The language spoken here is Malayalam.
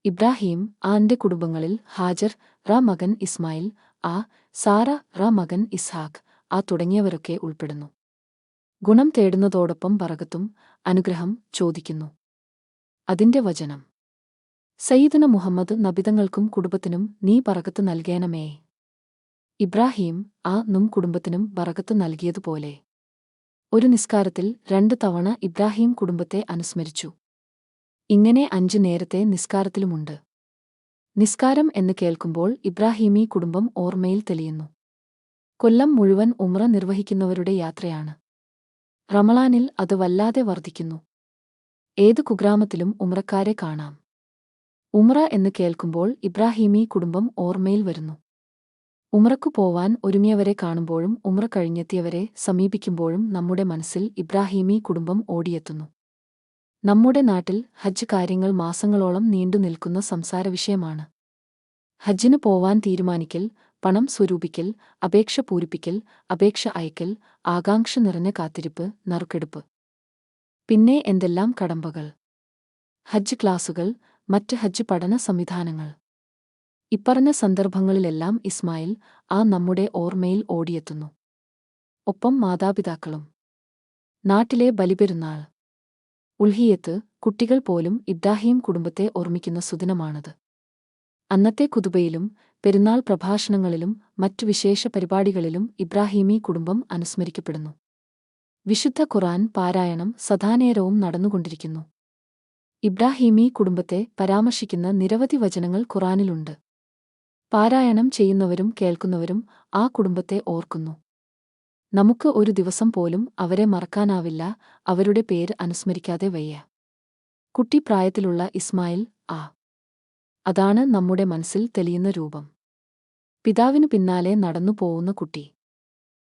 ഇബ്രാഹീം ആന്റെ കുടുംബങ്ങളിൽ ഹാജർ മകൻ ഇസ്മായിൽ സാറ മകൻ ഇസ്ഹാഖ് തുടങ്ങിയവരൊക്കെ ഉൾപ്പെടുന്നു. ഗുണം തേടുന്നതോടൊപ്പം ബറകത്തും അനുഗ്രഹം ചോദിക്കുന്നു. അതിന്റെ വചനം: സയ്യിദുന മുഹമ്മദ് നബിതങ്ങൾക്കും കുടുംബത്തിനും നീ ബറകത്ത് നൽകേണമേ. ഇബ്രാഹീം നും കുടുംബത്തിനും ബറകത്ത് നൽകിയതുപോലെ. ഒരു നിസ്കാരത്തിൽ 2 തവണ ഇബ്രാഹീം കുടുംബത്തെ അനുസ്മരിച്ചു. ഇങ്ങനെ 5 നേരത്തെ നിസ്കാരത്തിലുമുണ്ട്. നിസ്കാരം എന്ന് കേൾക്കുമ്പോൾ ഇബ്രാഹീമീ കുടുംബം ഓർമ്മയിൽ തെളിയുന്നു. കൊല്ലം മുഴുവൻ ഉംറ നിർവഹിക്കുന്നവരുടെ യാത്രയാണ്. റമളാനിൽ അത് വല്ലാതെ വർദ്ധിക്കുന്നു. ഏതു കുഗ്രാമത്തിലും ഉംറക്കാരെ കാണാം. ഉംറ എന്ന് കേൾക്കുമ്പോൾ ഇബ്രാഹീമീ കുടുംബം ഓർമ്മയിൽ വരുന്നു. ഉംറക്കു പോവാൻ ഒരുങ്ങിയവരെ കാണുമ്പോഴും ഉംറ കഴിഞ്ഞെത്തിയവരെ സമീപിക്കുമ്പോഴും നമ്മുടെ മനസ്സിൽ ഇബ്രാഹീമീ കുടുംബം ഓടിയെത്തുന്നു. നമ്മുടെ നാട്ടിൽ ഹജ്ജ് കാര്യങ്ങൾ മാസങ്ങളോളം നീണ്ടുനിൽക്കുന്ന സംസാരവിഷയമാണ്. ഹജ്ജിന് പോവാൻ തീരുമാനിക്കൽ, പണം സ്വരൂപിക്കൽ, അപേക്ഷ പൂരിപ്പിക്കൽ, അപേക്ഷ അയക്കൽ, ആകാംക്ഷ നിറഞ്ഞ കാത്തിരിപ്പ്, നറുക്കെടുപ്പ്. പിന്നെ എന്തെല്ലാം കടമ്പകൾ! ഹജ്ജ് ക്ലാസുകൾ, മറ്റ് ഹജ്ജ് പഠന സംവിധാനങ്ങൾ. ഇപ്പറഞ്ഞ സന്ദർഭങ്ങളിലെല്ലാം ഇസ്മായിൽ നമ്മുടെ ഓർമ്മയിൽ ഓടിയെത്തുന്നു. ഒപ്പം മാതാപിതാക്കളും. നാട്ടിലെ ബലിപെരുന്നാൾ, ഉൽഹിയത്ത്, കുട്ടികൾ പോലും ഇബ്രാഹീം കുടുംബത്തെ ഓർമ്മിക്കുന്ന സുദിനമാണത്. അന്നത്തെ ഖുതുബയിലും പെരുന്നാൾ പ്രഭാഷണങ്ങളിലും മറ്റു വിശേഷ പരിപാടികളിലും ഇബ്രാഹീമീ കുടുംബം അനുസ്മരിക്കപ്പെടുന്നു. വിശുദ്ധ ഖുർആൻ പാരായണം സദാനേരവും നടന്നുകൊണ്ടിരിക്കുന്നു. ഇബ്രാഹീമീ കുടുംബത്തെ പരാമർശിക്കുന്ന നിരവധി വചനങ്ങൾ ഖുർആനിലുണ്ട്. പാരായണം ചെയ്യുന്നവരും കേൾക്കുന്നവരും ആ കുടുംബത്തെ ഓർക്കുന്നു. നമുക്ക് ഒരു ദിവസം പോലും അവരെ മറക്കാനാവില്ല, അവരുടെ പേര് അനുസ്മരിക്കാതെ വയ്യ. കുട്ടിപ്രായത്തിലുള്ള ഇസ്മായിൽ അതാണ് നമ്മുടെ മനസ്സിൽ തെളിയുന്ന രൂപം. പിതാവിനു പിന്നാലെ നടന്നു പോവുന്ന കുട്ടി.